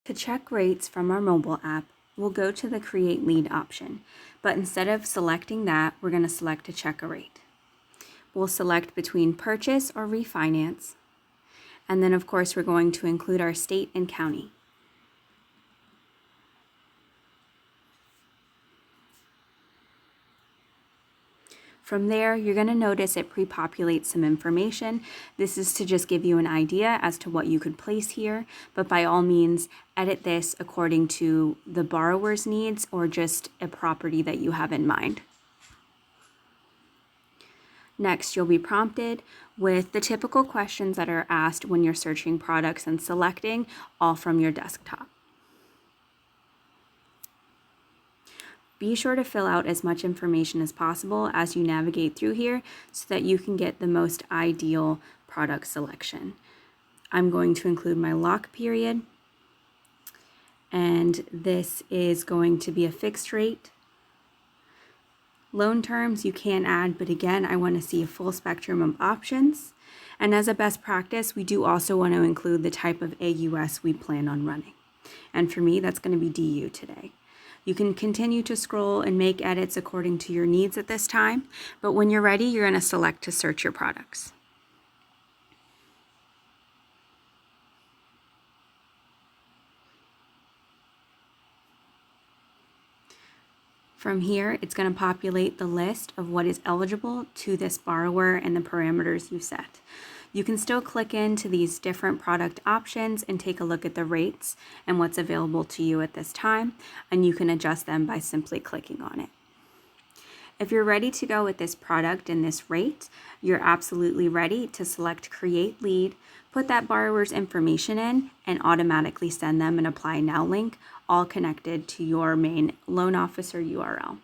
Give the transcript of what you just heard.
To check rates from our mobile app, we'll go to the Create Lead option, but instead of selecting that, we're going to select to check a rate. We'll select between purchase or refinance, and then of course we're going to include our state and county. From there, you're going to notice it pre-populates some information. This is to just give you an idea as to what you could place here, but by all means, edit this according to the borrower's needs or just a property that you have in mind. Next, you'll be prompted with the typical questions that are asked when you're searching products and selecting, all from your desktop. Be sure to fill out as much information as possible as you navigate through here so that you can get the most ideal product selection. I'm going to include my lock period, and this is going to be a fixed rate. Loan terms you can add, but again, I want to see a full spectrum of options. And as a best practice, we do also want to include the type of AUS we plan on running. And for me, that's going to be DU today. You can continue to scroll and make edits according to your needs at this time, but when you're ready, you're going to select to search your products. From here, it's going to populate the list of what is eligible to this borrower and the parameters you set. You can still click into these different product options and take a look at the rates and what's available to you at this time, and you can adjust them by simply clicking on it. If you're ready to go with this product and this rate, you're absolutely ready to select Create Lead, put that borrower's information in, and automatically send them an Apply Now link, all connected to your main loan officer URL.